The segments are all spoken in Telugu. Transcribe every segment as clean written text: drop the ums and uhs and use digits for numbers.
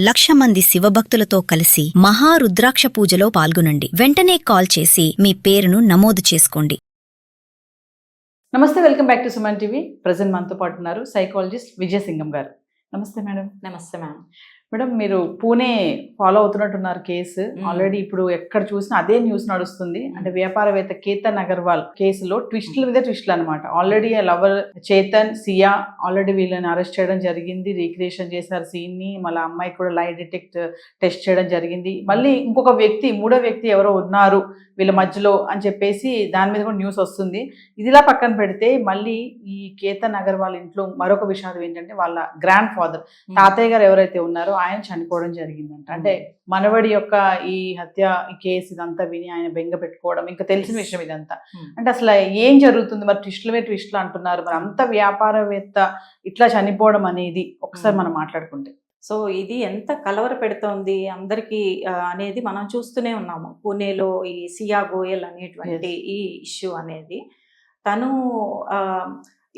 1,00,000 మంది శివభక్తులతో కలిసి మహారుద్రాక్ష పూజలో పాల్గొనండి. వెంటనే కాల్ చేసి మీ పేరును నమోదు చేసుకోండి. నమస్తే, welcome back to Suman TV. Present మనతో పాటు ఉన్నారు సైకాలజిస్ట్ విజయసింగం గారు. నమస్తే మేడం. నమస్తే మ్యామ్. మేడం, మీరు పూణే ఫాలో అవుతున్నట్టున్నారు కేసు. ఆల్రెడీ ఇప్పుడు ఎక్కడ చూసినా అదే న్యూస్ నడుస్తుంది. అంటే వ్యాపారవేత్త కేతన్ అగర్వాల్ కేసులో ట్విస్టుల మీద ట్విస్టులు అనమాట. ఆల్రెడీ లవర్ చేతన్, సియా ఆల్రెడీ వీళ్ళని అరెస్ట్ చేయడం జరిగింది. రీక్రియేషన్ చేశారు సీన్ ని. మళ్ళీ అమ్మాయికి కూడా లై డిటెక్ట్ టెస్ట్ చేయడం జరిగింది. మళ్ళీ ఇంకొక వ్యక్తి, మూడో వ్యక్తి ఎవరో ఉన్నారు వీళ్ళ మధ్యలో అని చెప్పేసి దాని మీద కూడా న్యూస్ వస్తుంది. ఇదిలా పక్కన పెడితే మళ్ళీ ఈ కేతన్ అగర్వాల్ ఇంట్లో మరొక విషాదం ఏంటంటే వాళ్ళ గ్రాండ్ ఫాదర్, తాతయ్య గారు ఎవరైతే ఉన్నారో ఆయన చనిపోవడం జరిగిందంట. అంటే మనవడి యొక్క ఈ హత్య ఈ కేసు ఇదంతా విని ఆయన బెంగ పెట్టుకోవడం ఇంకా తెలిసిన విషయం ఇదంతా. అంటే అసలు ఏం జరుగుతుంది? మరి ట్విస్టులమే ట్విస్టులు అంటున్నారు. మరి అంత వ్యాపారవేత్త ఇట్లా చనిపోవడం అనేది ఒకసారి మనం మాట్లాడుకుంటే సో ఇది ఎంత కలవర పెడుతోంది అందరికీ అనేది మనం చూస్తూనే ఉన్నాము. పూణేలో ఈ సియా గోయల్ అనేటువంటి ఈ ఇష్యూ అనేది తను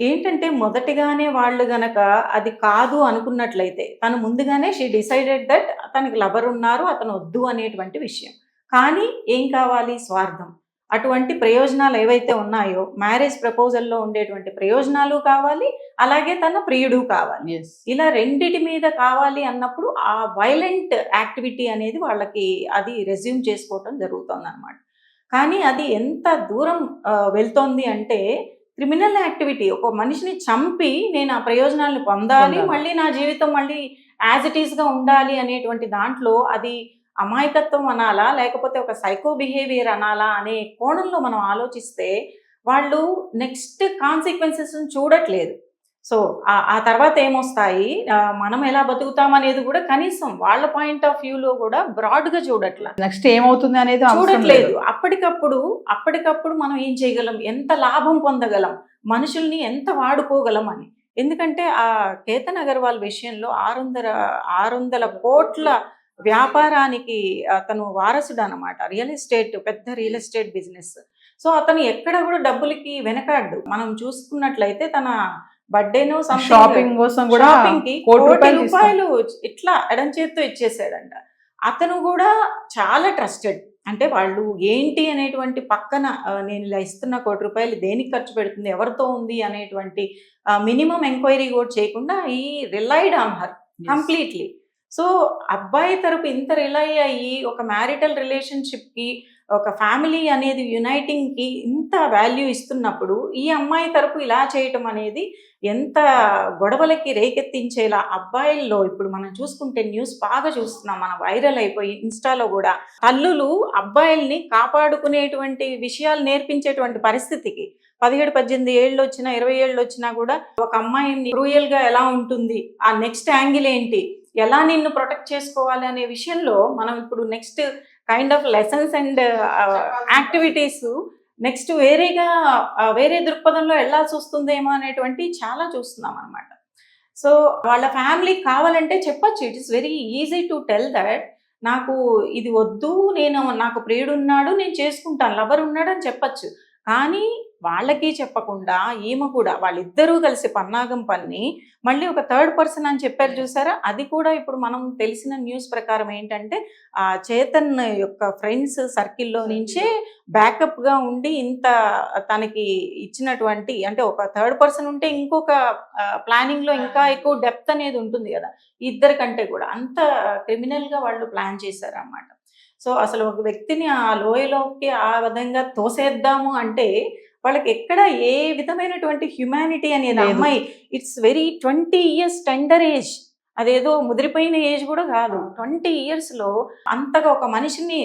ఏంటంటే మొదటిగానే వాళ్ళు గనక అది కాదు అనుకున్నట్లయితే తను ముందుగానే షీ డిసైడెడ్ దట్ తనకి లవర్ ఉన్నారు, అతను వద్దు అనేటువంటి విషయం. కానీ ఏం కావాలి? స్వార్థం. అటువంటి ప్రయోజనాలు ఏవైతే ఉన్నాయో మ్యారేజ్ ప్రపోజల్లో ఉండేటువంటి ప్రయోజనాలు కావాలి, అలాగే తన ప్రియుడు కావాలి. ఇలా రెండిటి మీద కావాలి అన్నప్పుడు ఆ వైలెంట్ యాక్టివిటీ అనేది వాళ్ళకి అది రెజ్యూమ్ చేసుకోవటం జరుగుతుంది అనమాట. కానీ అది ఎంత దూరం వెళ్తోంది అంటే క్రిమినల్ యాక్టివిటీ. ఒక మనిషిని చంపి నేను ఆ ప్రయోజనాలను పొందాలి, మళ్ళీ నా జీవితం మళ్ళీ యాజ్ ఇట్ ఈస్గా ఉండాలి అనేటువంటి దాంట్లో అది అమాయకత్వం అనాలా లేకపోతే ఒక సైకో బిహేవియర్ అనాలా అనే కోణంలో మనం ఆలోచిస్తే వాళ్ళు నెక్స్ట్ కాన్సిక్వెన్సెస్ చూడట్లేదు. సో ఆ తర్వాత ఏమొస్తాయి, మనం ఎలా బతుకుతాం అనేది కూడా కనీసం వాళ్ళ పాయింట్ ఆఫ్ వ్యూలో కూడా బ్రాడ్గా చూడట్లా. నెక్స్ట్ ఏమవుతుంది అనేది చూడట్లేదు. అప్పటికప్పుడు మనం ఏం చేయగలం, ఎంత లాభం పొందగలం, మనుషుల్ని ఎంత వాడుకోగలం అని. ఎందుకంటే ఆ కేతన్ అగర్వాల్ విషయంలో 600 కోట్ల వ్యాపారానికి అతను వారసుడు అనమాట. పెద్ద రియల్ ఎస్టేట్ బిజినెస్. సో అతను ఎక్కడ కూడా డబ్బులకి వెనకాడ్డు. మనం చూసుకున్నట్లయితే తన బర్త్డేనో షాపింగ్ కోసం కూడా ₹1,00,00,000 ఇట్లా ఎడం చేత్తో ఇచ్చేసాడంట. అతను కూడా చాలా ట్రస్టెడ్. అంటే వాళ్ళు ఏంటి అనేటువంటి పక్కన నేను ఇలా ఇస్తున్న ₹1,00,00,000 దేనికి ఖర్చు పెడుతుంది, ఎవరితో ఉంది అనేటువంటి మినిమం ఎంక్వైరీ కూడా చేయకుండా ఈ relied on her completely. So అబ్బాయి తరపు ఇంత రిలై అయ్యి ఒక మ్యారిటల్ రిలేషన్షిప్కి, ఒక ఫ్యామిలీ అనేది యునైటింగ్కి ఇంత వాల్యూ ఇస్తున్నప్పుడు ఈ అమ్మాయి తరపు ఇలా చేయటం అనేది ఎంత గొడవలకి రేకెత్తించేలా. అబ్బాయిల్లో ఇప్పుడు మనం చూసుకుంటే న్యూస్ బాగా చూస్తున్నాం, మనం వైరల్ అయిపోయి ఇన్స్టాలో కూడా తల్లులు అబ్బాయిల్ని కాపాడుకునేటువంటి విషయాలు నేర్పించేటువంటి పరిస్థితికి 17-18 ఏళ్ళు వచ్చినా 20 ఏళ్ళు వచ్చినా కూడా ఒక అమ్మాయిని క్రూయల్గా ఎలా ఉంటుంది, ఆ నెక్స్ట్ యాంగిల్ ఏంటి, ఎలా నిన్ను ప్రొటెక్ట్ చేసుకోవాలి అనే విషయంలో మనం ఇప్పుడు next kind of lessons and activities next వేరే దృక్పథంలో వెళ్ళాల్సి వస్తుందేమో అనేటువంటి చాలా చూస్తున్నాం అనమాట. సో వాళ్ళ ఫ్యామిలీకి కావాలంటే చెప్పచ్చు, it is very easy to tell that నాకు ఇది వద్దు, నాకు ప్రియుడు ఉన్నాడు, నేను చేసుకుంటాను, లవర్ ఉన్నాడు అని చెప్పచ్చు. కానీ వాళ్ళకి చెప్పకుండా ఈమె కూడా వాళ్ళిద్దరూ కలిసి పన్నాగం పన్ని మళ్ళీ ఒక థర్డ్ పర్సన్ అని చెప్పారు చూసారా. అది కూడా ఇప్పుడు మనం తెలిసిన న్యూస్ ప్రకారం ఏంటంటే ఆ చేతన్ యొక్క ఫ్రెండ్స్ సర్కిల్లో నుంచే బ్యాకప్గా ఉండి ఇంత తనకి ఇచ్చినటువంటి, అంటే ఒక థర్డ్ పర్సన్ ఉంటే ఇంకొక ప్లానింగ్లో ఇంకా ఎక్కువ డెప్త్ అనేది ఉంటుంది కదా, ఇద్దరికంటే కూడా అంత క్రిమినల్గా వాళ్ళు ప్లాన్ చేశారు అన్నమాట. సో అసలు ఒక వ్యక్తిని ఆ లోయలోకి ఆ విధంగా తోసేద్దాము అంటే వాళ్ళకి ఎక్కడ ఏ విధమైనటువంటి హ్యుమానిటీ అనేది అమ్మాయి, it's very 20 years tender age, అదేదో ముదిరిపోయిన ఏజ్ కూడా కాదు. 20 yearsలో అంతగా ఒక మనిషిని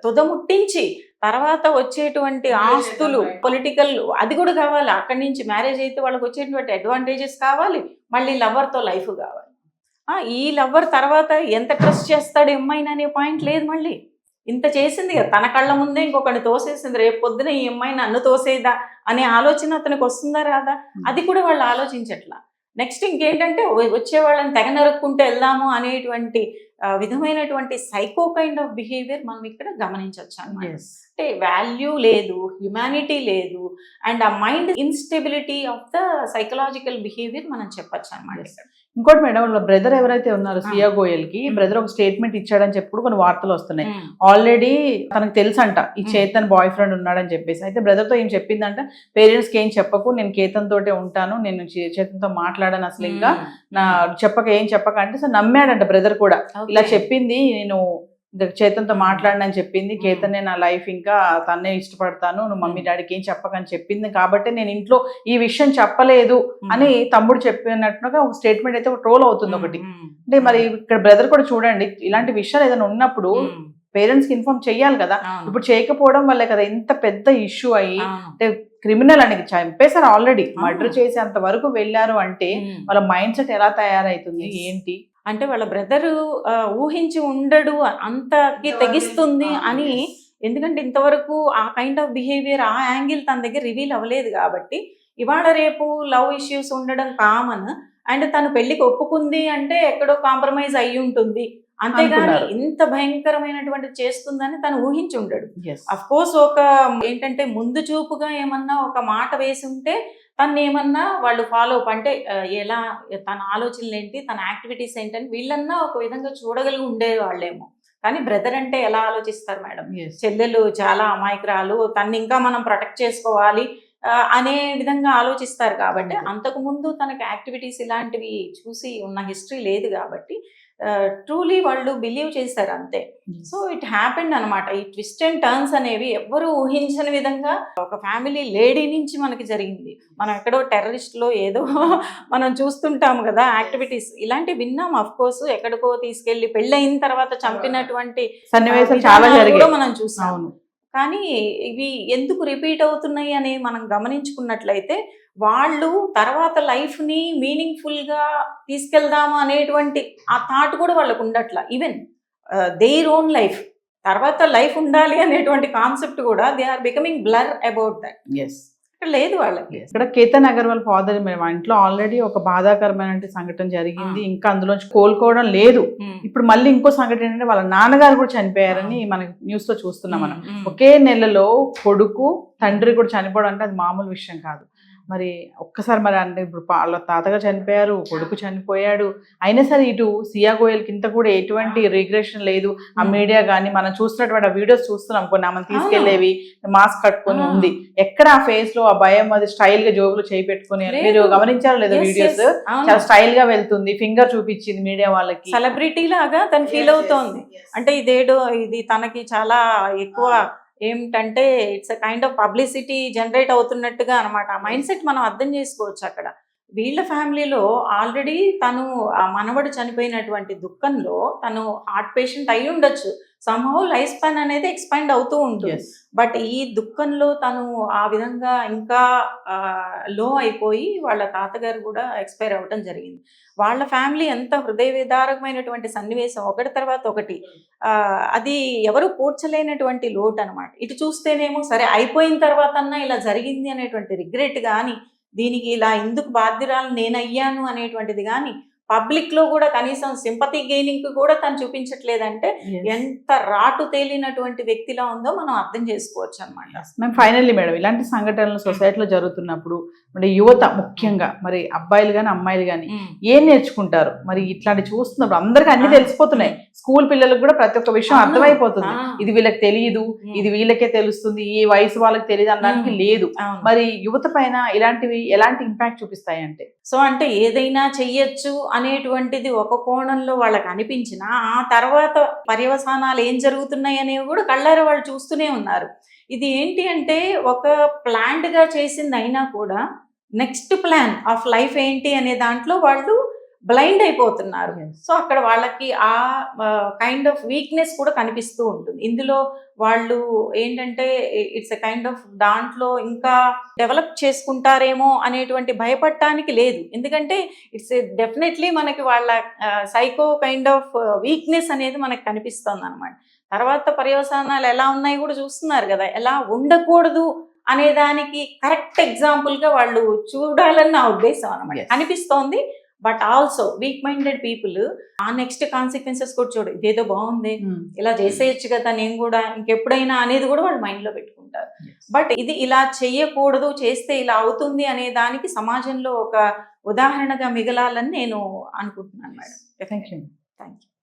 తుదముట్టించి తర్వాత వచ్చేటువంటి ఆస్తులు, పొలిటికల్ అది కూడా కావాలి. అక్కడి నుంచి మ్యారేజ్ అయితే వాళ్ళకి వచ్చేటువంటి అడ్వాంటేజెస్ కావాలి, మళ్ళీ లవర్తో లైఫ్ కావాలి. ఈ లవర్ తర్వాత ఎంత ట్రస్ట్ చేస్తాడు అమ్మాయిని అనే పాయింట్ లేదు. మళ్ళీ ఇంత చేసింది కదా, తన కళ్ళ ముందే ఇంకొకటి తోసేసింది, రేపు పొద్దున ఈ అమ్మాయి నన్ను తోసేదా అనే ఆలోచన అతనికి వస్తుందా రాదా, అది కూడా వాళ్ళు ఆలోచించట్లా. నెక్స్ట్ ఇంకేంటంటే వచ్చే వాళ్ళని తెగ నరుక్కుంటూ వెళ్దాము అనేటువంటి విధమైనటువంటి సైకో కైండ్ ఆఫ్ బిహేవియర్ మనం ఇక్కడ గమనించవచ్చు అన్నమాట. అంటే వాల్యూ లేదు, హ్యుమానిటీ లేదు, అండ్ ఆ mind instability of the psychological behaviour మనం చెప్పచ్చు అన్నమాట. ఇంకోటి మేడం, వాళ్ళ బ్రదర్ ఎవరైతే ఉన్నారు సియా గోయల్ కి, బ్రదర్ ఒక స్టేట్మెంట్ ఇచ్చాడని చెప్పి కొన్ని వార్తలు వస్తున్నాయి. ఆల్రెడీ తనకు తెలుసంట ఈ చేతన్ బాయ్ ఫ్రెండ్ ఉన్నాడని చెప్పేసి. అయితే బ్రదర్ తో ఏం చెప్పిందంట, పేరెంట్స్ కి ఏం చెప్పకు, నేను కేతన్ తోటే ఉంటాను, నేను చేతన్ తో మాట్లాడాను అసలు, ఇంకా నా ఏం చెప్పక అంటే సో నమ్మాడంట బ్రదర్ కూడా. ఇలా చెప్పింది, నేను చేతన్తో మాట్లాడనని చెప్పింది, కేతనే నా లైఫ్, ఇంకా తన్నే ఇష్టపడతాను, నువ్వు మమ్మీ డాడీకి ఏం చెప్పకని చెప్పింది కాబట్టి నేను ఇంట్లో ఈ విషయం చెప్పలేదు అని తమ్ముడు చెప్పినట్టుగా ఒక స్టేట్మెంట్ అయితే ఒక ట్రోల్ అవుతుంది ఒకటి. అంటే మరి ఇక్కడ బ్రదర్ కూడా చూడండి, ఇలాంటి విషయాలు ఏదైనా ఉన్నప్పుడు పేరెంట్స్ కి ఇన్ఫార్మ్ చెయ్యాలి కదా. ఇప్పుడు చేయకపోవడం వల్లే కదా ఇంత పెద్ద ఇష్యూ అయ్యి, అంటే క్రిమినల్ అని చంపేశారు ఆల్రెడీ, మర్డర్ చేసేంత వరకు వెళ్ళారు అంటే వాళ్ళ మైండ్ సెట్ ఎలా తయారైతుంది ఏంటి అంటే వాళ్ళ బ్రదరు ఊహించి ఉండడు, అంతకి తెగిస్తుంది అని. ఎందుకంటే ఇంతవరకు ఆ కైండ్ ఆఫ్ బిహేవియర్, ఆ యాంగిల్ తన దగ్గర రివీల్ అవ్వలేదు కాబట్టి ఇవాళ రేపు లవ్ ఇష్యూస్ ఉండడం కామన్. అండ్ తను పెళ్లికి ఒప్పుకుంది అంటే ఎక్కడో కాంప్రమైజ్ అయ్యి ఉంటుంది, అంతేగాని ఇంత భయంకరమైనటువంటి చేస్తుందని తను ఊహించి ఉండడు. అఫ్ కోర్స్ ఒక ఏంటంటే ముందు చూపుగా ఏమన్నా ఒక మాట వేసి ఉంటే తను ఏమన్నా వాళ్ళు ఫాలో అప్, అంటే ఎలా తన ఆలోచనలు ఏంటి, తన యాక్టివిటీస్ ఏంటని వీళ్ళన్నా ఒక విధంగా చూడగలిగి ఉండేవాళ్ళేమో. కానీ బ్రదర్ అంటే ఎలా ఆలోచిస్తారు మేడం, చెల్లెలు చాలా అమాయకురాలు, తన్ని ఇంకా మనం ప్రొటెక్ట్ చేసుకోవాలి అనే విధంగా ఆలోచిస్తారు. కాబట్టి అంతకు ముందు తనకి యాక్టివిటీస్ ఇలాంటివి చూసి ఉన్న హిస్టరీ లేదు కాబట్టి ట్రూలీ వాళ్ళు బిలీవ్ చేశారు అంతే. సో ఇట్ హ్యాపెండ్ అనమాట. ఈ ట్విస్ట్ అండ్ టర్న్స్ అనేవి ఎవ్వరూ ఊహించని విధంగా ఒక ఫ్యామిలీ లేడీ నుంచి మనకి జరిగింది. మనం ఎక్కడో టెర్రరిస్ట్ లో ఏదో మనం చూస్తుంటాము కదా యాక్టివిటీస్, ఇలాంటి విన్నాం. అఫ్ కోర్స్ ఎక్కడికో తీసుకెళ్లి పెళ్ళయిన తర్వాత చంపినటువంటి సన్నివేశాలు చాలా జరిగాయి మనం చూసాం. కానీ ఇవి ఎందుకు రిపీట్ అవుతున్నాయి అని మనం గమనించుకున్నట్లయితే వాళ్ళు తర్వాత లైఫ్ని మీనింగ్ఫుల్గా తీసుకెళ్దాము అనేటువంటి ఆ థాట్ కూడా వాళ్ళకు ఉండట్లా. ఈవెన్ దేర్ ఓన్ లైఫ్ తర్వాత లైఫ్ ఉండాలి అనేటువంటి కాన్సెప్ట్ కూడా they are becoming blur about that. ఇక్కడ లేదు వాళ్ళకి. ఇక్కడ కేతన్ అగర్వాల్ ఫాదర్ మా ఇంట్లో ఆల్రెడీ ఒక బాధాకరమైన సంఘటన జరిగింది, ఇంకా అందులోంచి కోలుకోవడం లేదు. ఇప్పుడు మళ్ళీ ఇంకో సంఘటన ఏంటంటే వాళ్ళ నాన్నగారు కూడా చనిపోయారని మనకి న్యూస్ లో చూస్తున్నాం మనం. ఒకే నెలలో కొడుకు తండ్రి కూడా చనిపోవడం అంటే అది మామూలు విషయం కాదు. మరి ఒక్కసారి మరి అంటే ఇప్పుడు వాళ్ళ తాతగా చనిపోయారు, కొడుకు చనిపోయాడు, అయినా సరే ఇటు సియా గోయల్ కింద కూడా ఎటువంటి రిగ్రెషన్ లేదు. ఆ మీడియా కానీ మనం చూస్తున్నటువంటి వీడియోస్ చూస్తున్నాం, కొన్ని ఆమె తీసుకెళ్లేవి మాస్క్ కట్టుకొని ఉంది, ఎక్కడ ఆ ఫేస్ లో ఆ భయం, అది స్టైల్ గా జోబులు చేయి పెట్టుకుని, మీరు గమనించారో లేదో వీడియోస్, చాలా స్టైల్ గా వెళ్తుంది, ఫింగర్ చూపించింది మీడియా వాళ్ళకి, సెలబ్రిటీ లాగా తను ఫీల్ అవుతోంది. అంటే ఇదేడో ఇది తనకి చాలా ఎక్కువ ఏమిటంటే it's a kind of publicity generate అవుతున్నట్టుగా అనమాట. ఆ మైండ్ సెట్ మనం అర్థం చేసుకోవచ్చు. అక్కడ వీళ్ళ ఫ్యామిలీలో ఆల్రెడీ తను ఆ మనవడు చనిపోయినటువంటి దుఃఖంలో తను హార్ట్ పేషెంట్ అయి ఉండొచ్చు, సమ్హౌ లైఫ్ స్పాన్ అనేది ఎక్స్పాండ్ అవుతూ ఉంటుంది. బట్ ఈ దుఃఖంలో తను ఆ విధంగా ఇంకా లో అయిపోయి వాళ్ళ తాతగారు కూడా ఎక్స్పైర్ అవ్వటం జరిగింది. వాళ్ళ ఫ్యామిలీ ఎంత హృదయ విదారకమైనటువంటి సన్నివేశం, ఒకటి తర్వాత ఒకటి, అది ఎవరు పూడ్చలేనటువంటి లోటు అనమాట. ఇటు చూస్తేనేమో సరే అయిపోయిన తర్వాత అన్నా ఇలా జరిగింది అనేటువంటి రిగ్రెట్ కానీ, దీనికి ఇలా ఎందుకు బాధ్యురాలు నేనయ్యాను అనేటువంటిది కానీ పబ్లిక్ లో కూడా కనీసం సింపతి గెయినింగ్ కూడా తను చూపించట్లేదంటే ఎంత రాటు తేలినటువంటి వ్యక్తిలా ఉందో మనం అర్థం చేసుకోవచ్చు అనమాట. మేము ఫైనల్లీ మేడం, ఇలాంటి సంఘటనలు సొసైటీలో జరుగుతున్నప్పుడు మరి యువత ముఖ్యంగా, మరి అబ్బాయిలు కానీ అమ్మాయిలు కానీ ఏం నేర్చుకుంటారు? మరి ఇట్లాంటి చూస్తున్నప్పుడు అందరికీ అన్ని తెలిసిపోతున్నాయి, స్కూల్ పిల్లలకు కూడా ప్రతి ఒక్క విషయం అర్థమైపోతుంది. ఇది వీళ్ళకి తెలియదు, ఇది వీళ్ళకే తెలుస్తుంది, ఈ వయసు వాళ్ళకి తెలియదు అనడానికి లేదు. మరి యువత పైన ఇలాంటివి ఎలాంటి ఇంపాక్ట్ చూపిస్తాయి అంటే? సో అంటే ఏదైనా చెయ్యొచ్చు అనేటువంటిది ఒక కోణంలో వాళ్ళకి అనిపించినా ఆ తర్వాత పర్యవసానాలు ఏం జరుగుతున్నాయి అనేవి కూడా కళ్ళారా వాళ్ళు చూస్తూనే ఉన్నారు. ఇది ఏంటి అంటే ఒక ప్లాన్డ్ గా చేసింది అయినా కూడా నెక్స్ట్ ప్లాన్ ఆఫ్ లైఫ్ ఏంటి అనే దాంట్లో వాళ్ళు బ్లైండ్ అయిపోతున్నారు. సో అక్కడ వాళ్ళకి ఆ కైండ్ ఆఫ్ వీక్నెస్ కూడా కనిపిస్తూ ఉంటుంది. ఇందులో వాళ్ళు ఏంటంటే ఇట్స్ ఎ కైండ్ ఆఫ్ దాంట్లో ఇంకా డెవలప్ చేసుకుంటారేమో అనేటువంటి భయపడటానికి లేదు. ఎందుకంటే ఇట్స్ డెఫినెట్లీ మనకి వాళ్ళ సైకో కైండ్ ఆఫ్ వీక్నెస్ అనేది మనకి కనిపిస్తుంది అనమాట. తర్వాత పర్యవసానాలు ఎలా ఉన్నాయి కూడా చూస్తున్నారు కదా, ఎలా ఉండకూడదు అనే దానికి కరెక్ట్ ఎగ్జాంపుల్ గా వాళ్ళు చూడాలని నా ఉద్దేశం అనమాట అనిపిస్తోంది. But also week minded people ఆ నెక్స్ట్ కాన్సిక్వెన్సెస్ కూడా చూడు, ఇదేదో బాగుంది ఇలా చేసేయచ్చు కదా నేను కూడా ఇంకెప్పుడైనా అనేది కూడా వాళ్ళు మైండ్ లో పెట్టుకుంటారు. బట్ ఇది ఇలా చెయ్యకూడదు, చేస్తే ఇలా అవుతుంది అనే దానికి సమాజంలో ఒక ఉదాహరణగా మిగలాలని నేను అనుకుంటున్నాను madam. Thank you. Thank you.